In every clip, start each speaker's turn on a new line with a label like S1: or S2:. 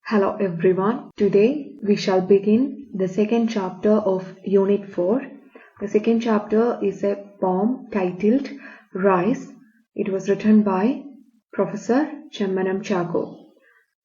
S1: Hello everyone. Today we shall begin the second chapter of Unit 4. The second chapter is a poem titled Rise. It was written by Professor Chemmanam Chako.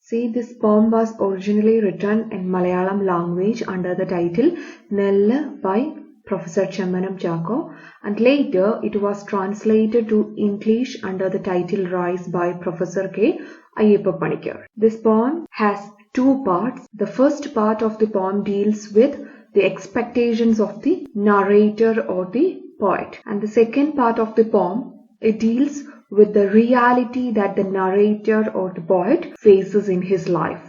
S1: See, this poem was originally written in Malayalam language under the title Nella by Professor Chemmanam Chako, and later it was translated to English under the title Rise by Professor K. Ayyappa Panikar. This poem has two parts. The first part of the poem deals with the expectations of the narrator or the poet, and the second part of the poem, it deals with the reality that the narrator or the poet faces in his life.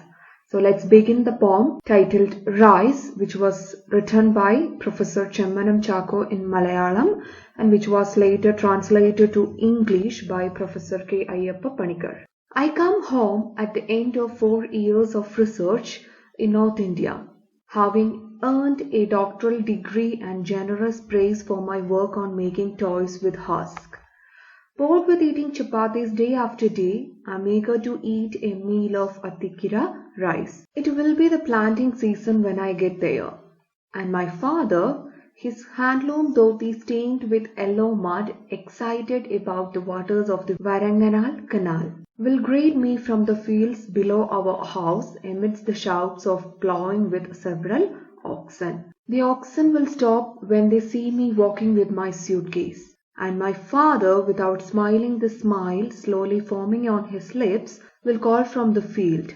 S1: So let's begin the poem titled Rise, which was written by Professor Chemmanam Chako in Malayalam and which was later translated to English by Professor K. Ayyappa Panikar. I come home at the end of 4 years of research in North India, having earned a doctoral degree and generous praise for my work on making toys with husk. Bored with eating chapatis day after day, I'm eager to eat a meal of Atikira rice. It will be the planting season when I get there, and my father, his handloom dhoti stained with yellow mud, excited about the waters of the Varanganal Canal, will greet me from the fields below our house amidst the shouts of ploughing with several oxen. The oxen will stop when they see me walking with my suitcase, and my father, without smiling the smile slowly forming on his lips, will call from the field,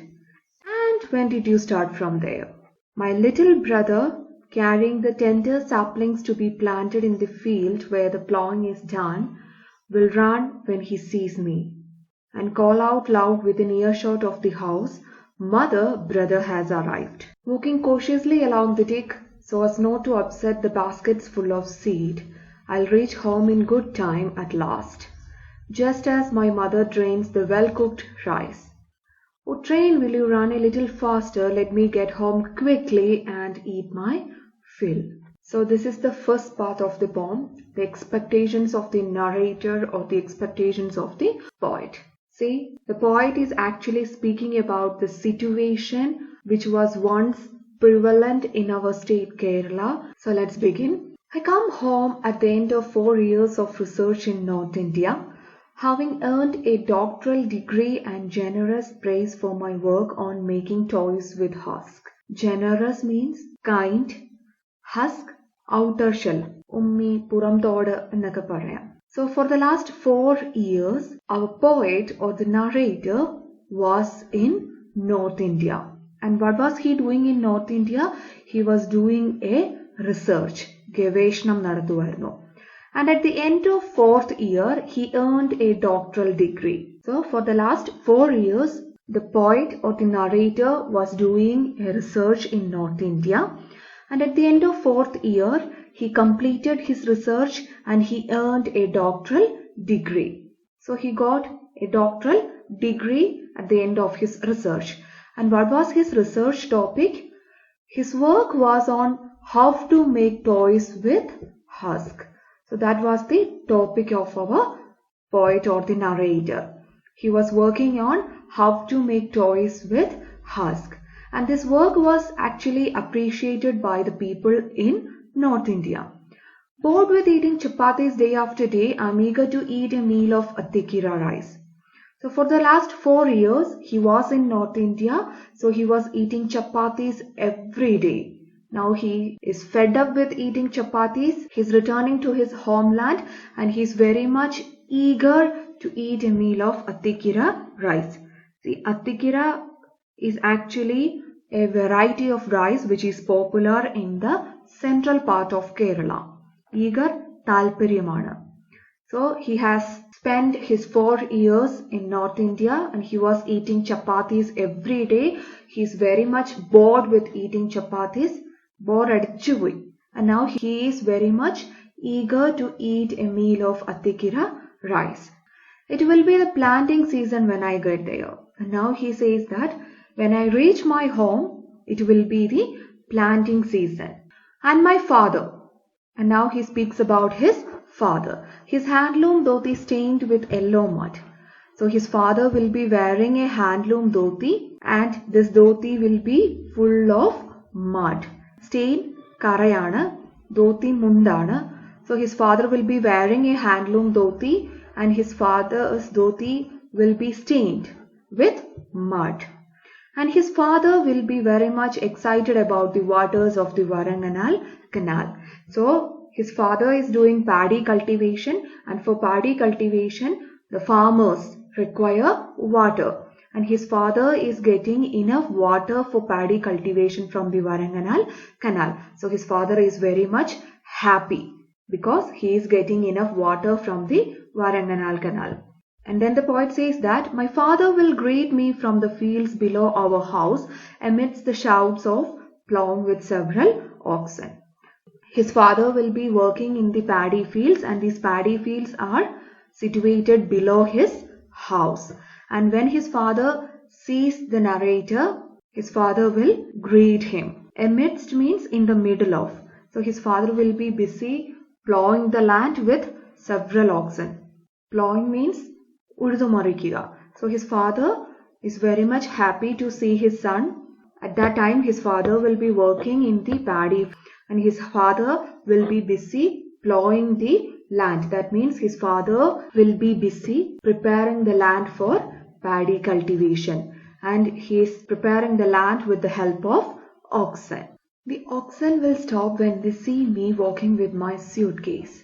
S1: "And when did you start from there?" My little brother, carrying the tender saplings to be planted in the field where the ploughing is done, will run when he sees me, and call out loud within earshot of the house, "Mother, brother has arrived." Walking cautiously along the deck so as not to upset the baskets full of seed, I'll reach home in good time at last, just as my mother drains the well-cooked rice. "Oh, train, will you run a little faster? Let me get home quickly and eat my fill." So this is the first part of the poem, the expectations of the narrator or the expectations of the poet. See, the poet is actually speaking about the situation which was once prevalent in our state Kerala. So let's begin. I come home at the end of 4 years of research in North India, having earned a doctoral degree and generous praise for my work on making toys with husk. Generous means kind, husk, outer shell, ummi, puram thodu ennokka parayam. So for the last 4 years, our poet or the narrator was in North India. And what was he doing in North India? He was doing a research. ഗവേഷണം നടത്തുവായിരുന്നു. And at the end of 4th year, he earned a doctoral degree. So for the last 4 years, the poet or the narrator was doing a research in North India. And at the end of 4th year, he completed his research and he earned a doctoral degree. So he got a doctoral degree at the end of his research. And what was his research topic? His work was on how to make toys with husk. So that was the topic of our poet or the narrator. He was working on how to make toys with husk. And this work was actually appreciated by the people in North India. Bored with eating chapatis day after day, I'm eager to eat a meal of Atikira rice. So for the last 4 years, he was in North India. So he was eating chapatis every day. Now he is fed up with eating chapatis. He's returning to his homeland and he's very much eager to eat a meal of Atikira rice. See, Atikira is actually a variety of rice which is popular in the central part of Kerala. Eager talparyamana. So he has spent his 4 years in North India and he was eating chapatis every day. He's very much bored with eating chapatis. And now he is very much eager to eat a meal of Atikira rice. It will be the planting season when I get there. And now he says that when I reach my home, it will be the planting season. And my father, and now he speaks about his father, his handloom dhoti stained with yellow mud. So his father will be wearing a handloom dhoti, and this dhoti will be full of mud. Stain karayana, dhoti mundana. So his father will be wearing a handloom dhoti, and his father's dhoti will be stained with mud. And his father will be very much excited about the waters of the Varanganal canal. So his father is doing paddy cultivation, and for paddy cultivation the farmers require water, and his father is getting enough water for paddy cultivation from the Varanganal canal. So his father is very much happy because he is getting enough water from the Varanganal canal. And then the poet says that my father will greet me from the fields below our house amidst the shouts of plowing with several oxen. His father will be working in the paddy fields, and these paddy fields are situated below his house. And when his father sees the narrator, his father will greet him. Amidst means in the middle of. So his father will be busy plowing the land with several oxen. Plowing means urudumarikkika. So his father is very much happy to see his son. At that time his father will be working in the paddy, and his father will be busy plowing the land. That means his father will be busy preparing the land for paddy cultivation, and he is preparing the land with the help of oxen. The oxen will stop when they see me walking with my suitcase.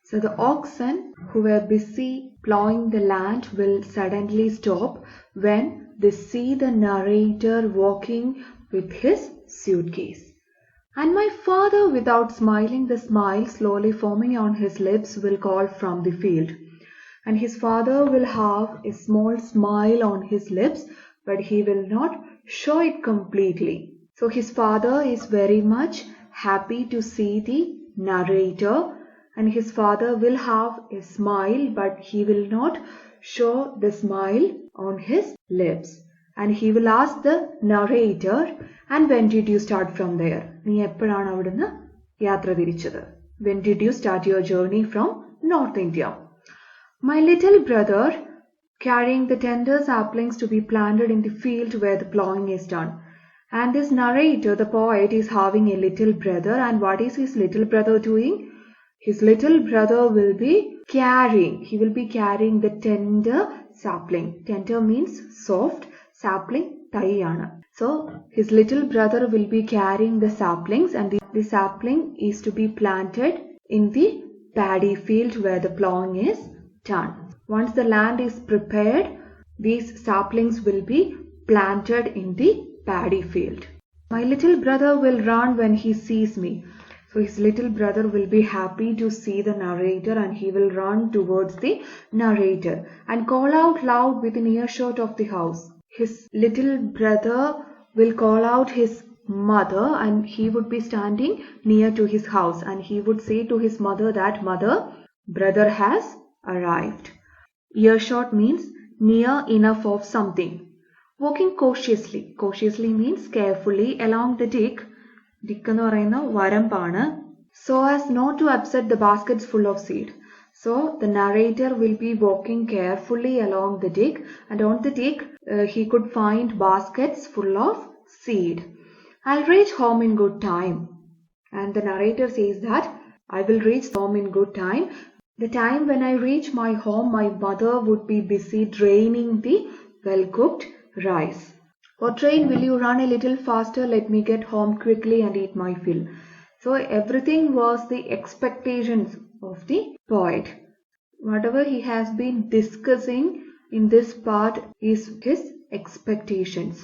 S1: So the oxen who were busy plowing the land will suddenly stop when they see the narrator walking with his suitcase. And my father, without smiling, the smile slowly forming on his lips, will call from the field. And his father will have a small smile on his lips, but he will not show it completely. So his father is very much happy to see the narrator, and his father will have a smile, but he will not show the smile on his lips. And he will ask the narrator, and when did you start from there? നീ എപ്പോഴാണ് അവിടുന്ന് യാത്ര തിരിച്ചത്? When did you start your journey from North India? My little brother, carrying the tender saplings to be planted in the field where the plowing is done. And this narrator, the poet, is having a little brother, and what is his little brother doing? His little brother will be carrying the tender sapling. Tender means soft, sapling taiyana. So his little brother will be carrying the saplings, and the sapling is to be planted in the paddy field where the plowing is done. Once the land is prepared, these saplings will be planted in the paddy field. My little brother will run when he sees me. So his little brother will be happy to see the narrator, and he will run towards the narrator and call out loud within earshot of the house. His little brother will call out his mother, and he would be standing near to his house, and he would say to his mother that, "Mother, brother has arrived." Earshot means near enough of something. Walking cautiously. Cautiously means carefully along the dick. Dick എന്ന് പറയുന്ന വരമ്പാണ്. So as not to upset the baskets full of seed. So the narrator will be walking carefully along the dick, and on the dick he could find baskets full of seed. I'll reach home in good time. And the narrator says that I will reach home in good time. The time when I reach my home, my mother would be busy draining the well-cooked rice. "For train, will you run a little faster? Let me get home quickly and eat my fill." So everything was the expectations of the poet. Whatever he has been discussing in this part is his expectations.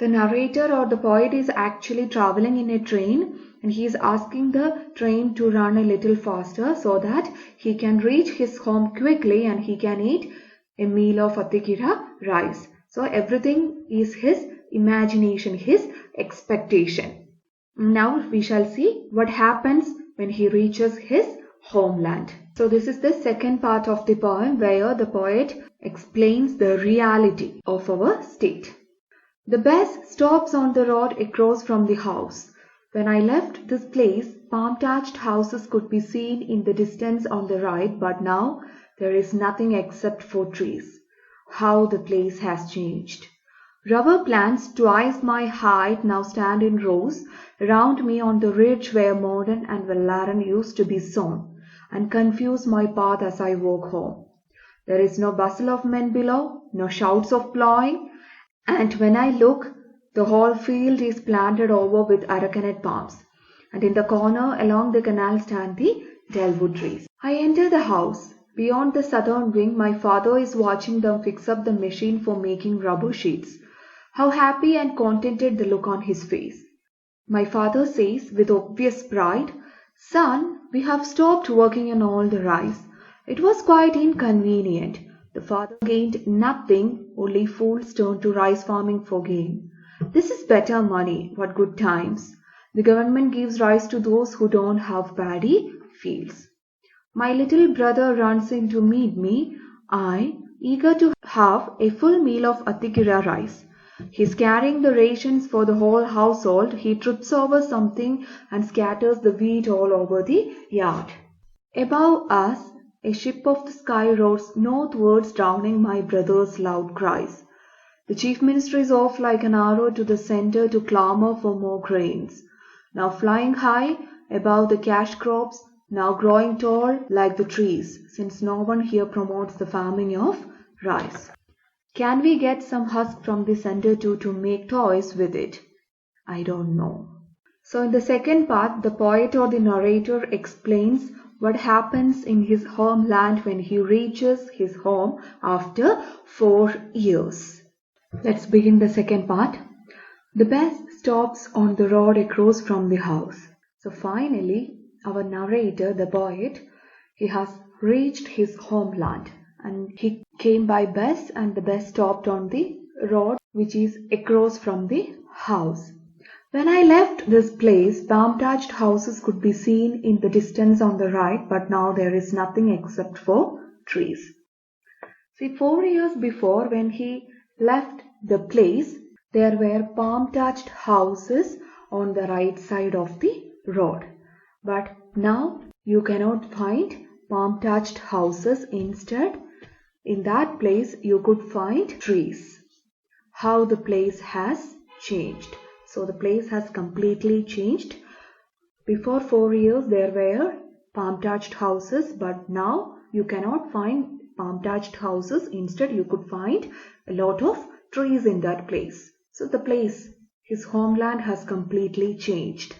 S1: The narrator or the poet is actually traveling in a train, and he is asking the train to run a little faster so that he can reach his home quickly and he can eat a meal of atikira rice. So everything is his imagination, his expectation. Now we shall see what happens when he reaches his homeland. So this is the second part of the poem where the poet explains the reality of our state. The bus stops on the road across from the house. When I left this place, palm-thatched houses could be seen in the distance on the right, but now there is nothing except for trees. how the place has changed. Rubber plants twice my height now stand in rows around me on the ridge where modern and valerian used to be sown, and confuse my path as I walk home. There is no bustle of men below, no shouts of plowing, and when I look, the whole field is planted over with arecanut palms, and in the corner along the canal stand the dellwood trees. I enter the house. Beyond the southern wing, my father is watching them fix up the machine for making rubber sheets. How happy and contented the look on his face. My father says with obvious pride, "Son, we have stopped working on all the rice. It was quite inconvenient." The father gained nothing, only fools turn to rice farming for gain. This is better money, what good times. The government gives rice to those who don't have paddy fields. My little brother runs in to meet me, I, eager to have a full meal of Attikira rice. He's carrying the rations for the whole household. He trips over something and scatters the wheat all over the yard. Above us, a ship of the sky roars northwards, drowning my brother's loud cries. The chief minister is off like an arrow to the center to clamor for more grains. Now flying high above the cash crops, now growing tall like the trees, since no one here promotes the farming of rice. Can we get some husk from the center too to make toys with it? I don't know. So in the second part, the poet or the narrator explains what happens in his homeland when he reaches his home after 4 years. Let's begin the second part. The bus stops on the road across from the house. So finally, our narrator, the poet, he has reached his homeland. And he came by bus, and the bus stopped on the road which is across from the house. When I left this place, palm-thatched houses could be seen in the distance on the right, but now there is nothing except for trees. See, 4 years before, when he left the place, there were palm-thatched houses on the right side of the road. But now you cannot find palm-thatched houses. Instead, in that place you could find trees. How the place has changed. So the place has completely changed. Before 4 years there were palm-thatched houses, but now you cannot find palm-thatched houses. Instead you could find a lot of trees in that place. So the place, his homeland, has completely changed.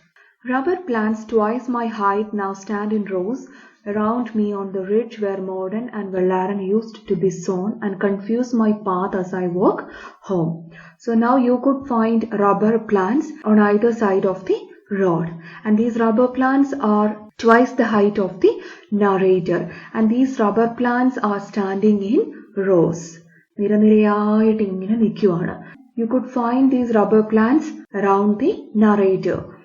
S1: Rubber plants twice my height now stand in rows around me on the ridge where modern and valerian used to be sown, and confuse my path as I walk home. So now you could find rubber plants on either side of the road, and these rubber plants are twice the height of the narrator, and these rubber plants are standing in rows. You could find these rubber plants around the narrator.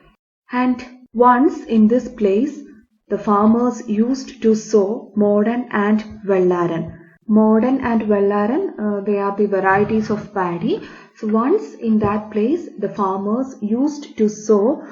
S1: And once in this place, the farmers used to sow modern and valerian. Modern and valerian, they are the varieties of paddy. So once in that place, the farmers used to sow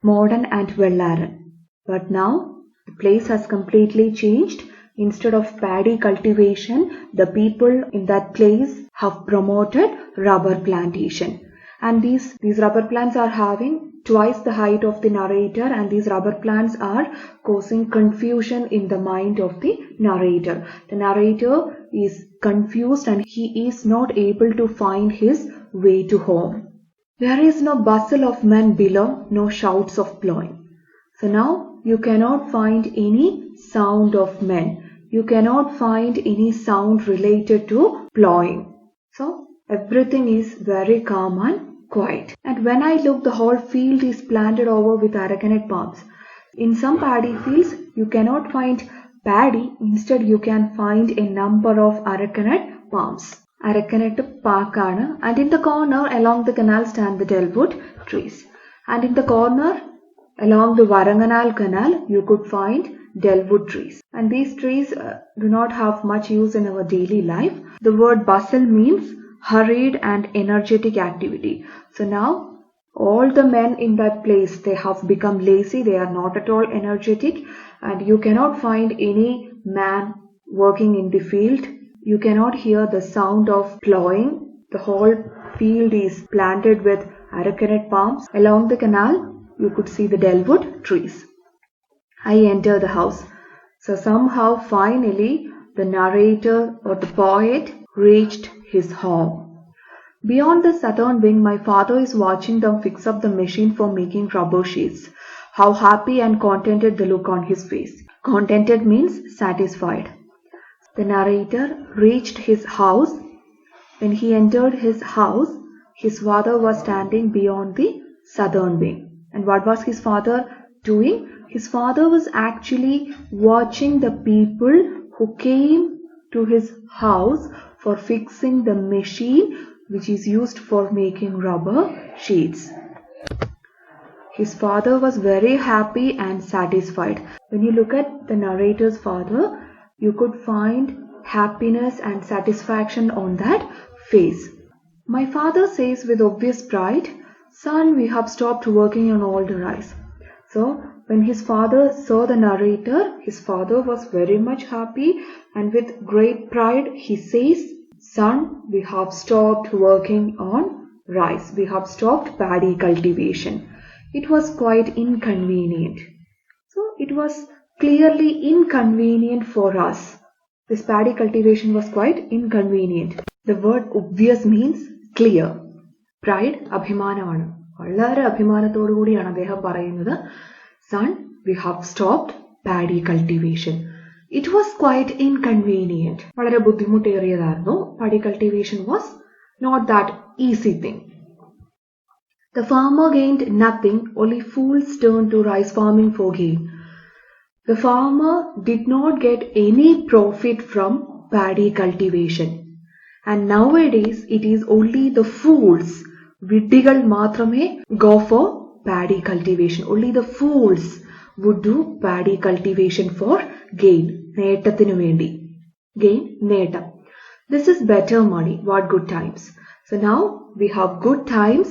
S1: modern and valerian. But now the place has completely changed. Instead of paddy cultivation, the people in that place have promoted rubber plantation. And these rubber plants are having twice the height of the narrator, and these rubber plants are causing confusion in the mind of the narrator. The narrator is confused and he is not able to find his way to home. There is no bustle of men below, no shouts of plowing. So now you cannot find any sound of men. You cannot find any sound related to plowing. So everything is very calm and quiet. And when I look, the whole field is planted over with arecanut palms. In some paddy fields, you cannot find paddy. Instead, you can find a number of arecanut palms. Arecanut parkana. And in the corner along the canal stand the dellwood trees. And in the corner along the Varanganal canal, you could find dellwood trees. And these trees do not have much use in our daily life. The word bustle means hurried and energetic activity. So now all the men in that place, they have become lazy. They are not at all energetic, and you cannot find any man working in the field. You cannot hear the sound of plowing. The whole field is planted with arecanut palms. Along the canal, you could see the delwood trees. I enter the house. So somehow, finally, the narrator or the poet reached his home. Beyond the southern wing, my father is watching them fix up the machine for making rubber sheets. How happy and contented the look on his face. Contented means satisfied. The narrator reached his house. When he entered his house, his father was standing beyond the southern wing. And what was his father doing? His father was actually watching the people who came to his house for fixing the machine which is used for making rubber sheets. His father was very happy and satisfied. When you look at the narrator's father, you could find happiness and satisfaction on that face. My father says with obvious pride, "Son, we have stopped working on all the rice." So, when his father saw the narrator, his father was very much happy, and with great pride he says, "Son, we have stopped working on rice. We have stopped paddy cultivation." It was quite inconvenient. So it was clearly inconvenient for us. This paddy cultivation was quite inconvenient. The word obvious means clear. Pride, abhimanamanu. വളരെ അഭിമാനത്തോടു കൂടിയാണ് അദ്ദേഹം പറയുന്നത്, "Son, we have stopped paddy cultivation." It was quite inconvenient. വളരെ ബുദ്ധിമുട്ടേറിയതായിരുന്നു. Paddy cultivation was not that easy thing. The farmer gained nothing, only fools turned to rice farming for gain. The farmer did not get any profit from paddy cultivation. And nowadays it is only the fools, viddigal matrame, go for paddy cultivation. Only the fools would do paddy cultivation for gain. Netathinu vendi. Gain, neta. This is better money. What good times. So now we have good times,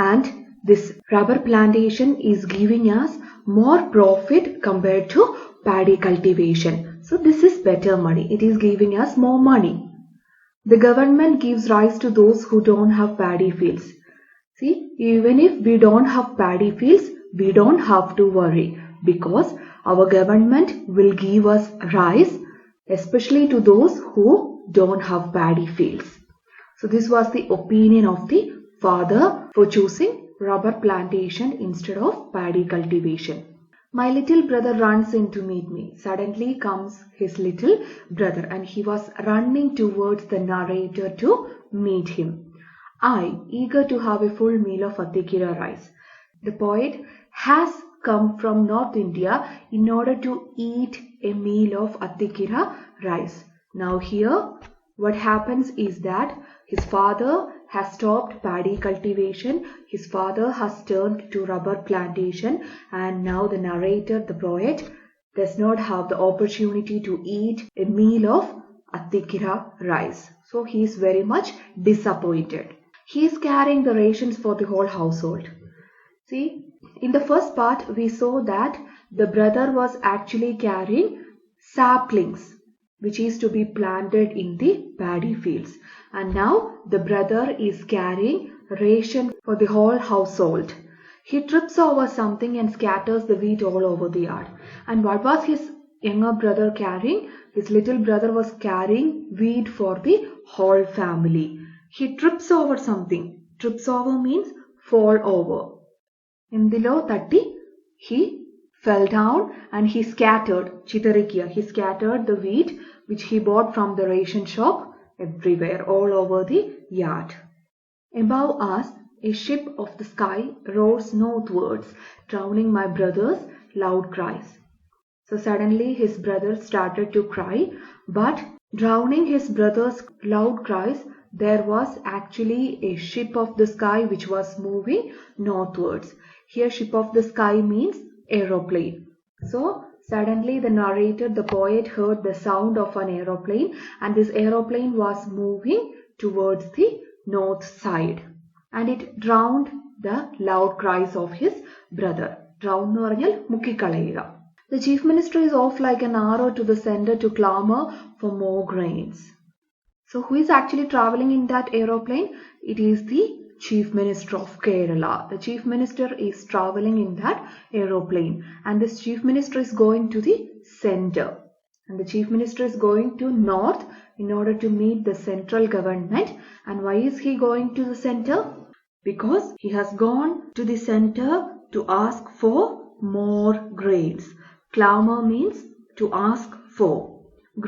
S1: and this rubber plantation is giving us more profit compared to paddy cultivation. So this is better money. It is giving us more money. The government gives rice to those who don't have paddy fields. See, even if we don't have paddy fields, we don't have to worry, because our government will give us rice, especially to those who don't have paddy fields. So this was the opinion of the father for choosing rubber plantation instead of paddy cultivation. My little brother runs in to meet me. Suddenly comes his little brother, and he was running towards the narrator to meet him. I, eager to have a full meal of Atikira rice. The poet has come from North India in order to eat a meal of Atikira rice. Now here, what happens is that his father has stopped paddy cultivation. His father has turned to rubber plantation, and now the narrator, the poet, does not have the opportunity to eat a meal of Atikira rice. So he is very much disappointed. He is carrying the rations for the whole household. See, in the first part we saw that the brother was actually carrying saplings, which is to be planted in the paddy fields. And now the brother is carrying ration for the whole household. He trips over something and scatters the wheat all over the yard. And what was his younger brother carrying? His little brother was carrying wheat for the whole family. He trips over something. Trips over means fall over. Endilo tatti, he fell down and he scattered, chitarikia, he scattered the wheat which he bought from the ration shop everywhere, all over the yard. Above us, a ship of the sky roars northwards, drowning my brother's loud cries. So suddenly his brother started to cry, but drowning his brother's loud cries, there was actually a ship of the sky which was moving northwards. Here ship of the sky means aeroplane. So suddenly the narrator, the poet, heard the sound of an aeroplane, and this aeroplane was moving towards the north side, and it drowned the loud cries of his brother. Drown nu parnal mukkikaleyuka. The chief minister is off like an arrow to the center to clamor for more grains. So who is actually traveling in that aeroplane? It is the Chief Minister of Kerala. The Chief Minister is traveling in that aeroplane, and this Chief Minister is going to the center. And the Chief Minister is going to north in order to meet the central government. And why is he going to the center? Because he has gone to the center to ask for more grains. Clamor means to ask for.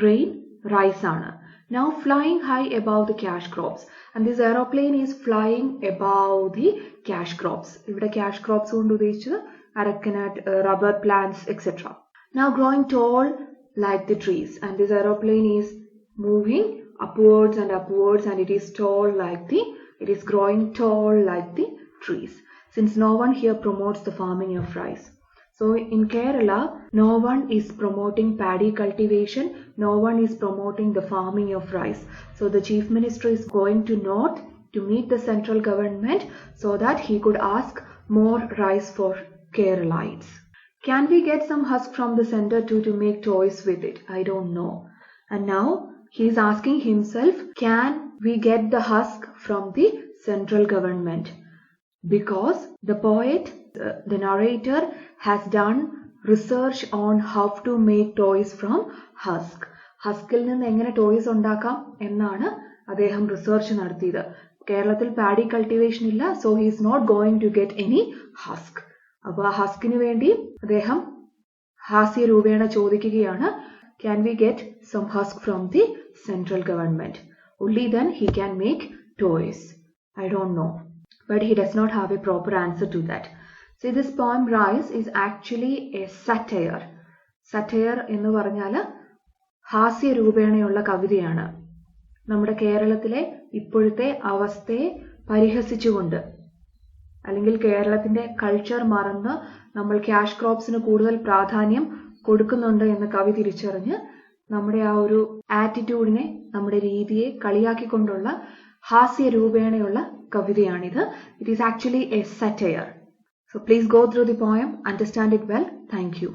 S1: Grain, rice aanu. Now flying high above the cash crops. And this aeroplane is flying above the cash crops. Ivide cash crops കൊണ്ട് ഉദ്ദേശിച്ചത് അരക്കനട്ട്, rubber plants, etc. Now growing tall like the trees. And this aeroplane is moving upwards and upwards, and it is growing tall like the trees. Since no one here promotes the farming of rice. So in Kerala, no one is promoting paddy cultivation, no one is promoting the farming of rice. So the Chief Minister is going to north to meet the central government so that he could ask more rice for Keralites. Can we get some husk from the center too to make toys with it? I don't know. And now he is asking himself, can we get the husk from the central government? Because the poet, the narrator, has done research on how to make toys from husk. ഹസ്കിൽ നിന്ന് എങ്ങനെ toys ഉണ്ടാക്കാം എന്നാണ് അദ്ദേഹം research നടത്തിയത്. കേരളത്തിൽ paddy cultivation ഇല്ല, so he is not going to get any husk. അപ്പോൾ ആ ഹസ്കിന് വേണ്ടി അദ്ദേഹം ഹാസ്യ രൂപേണ ചോദിക്കുകയാണ്, can we get some husk from the central government? Only then he can make toys. I don't know. But he does not have a proper answer to that. See, this poem Rise is actually a satire. Satire എന്ന് പറഞ്ഞാൽ ഹാസ്യ രൂപേണയുള്ള കവിതയാണ്. നമ്മുടെ കേരളത്തിലെ ഇപ്പോഴത്തെ അവസ്ഥയെ പരിഹസിച്ചുകൊണ്ട്, അല്ലെങ്കിൽ കേരളത്തിന്റെ കൾച്ചർ മറന്ന് നമ്മൾ ക്യാഷ് ക്രോപ്സിന് കൂടുതൽ പ്രാധാന്യം കൊടുക്കുന്നുണ്ട് എന്ന് കവി തിരിച്ചറിഞ്ഞ് നമ്മുടെ ആ ഒരു ആറ്റിറ്റ്യൂഡിനെ, നമ്മുടെ രീതിയെ കളിയാക്കിക്കൊണ്ടുള്ള ഹാസ്യ രൂപേണയുള്ള കവിതയാണിത്. It is actually a satire. So please go through the poem, understand it well. Thank you.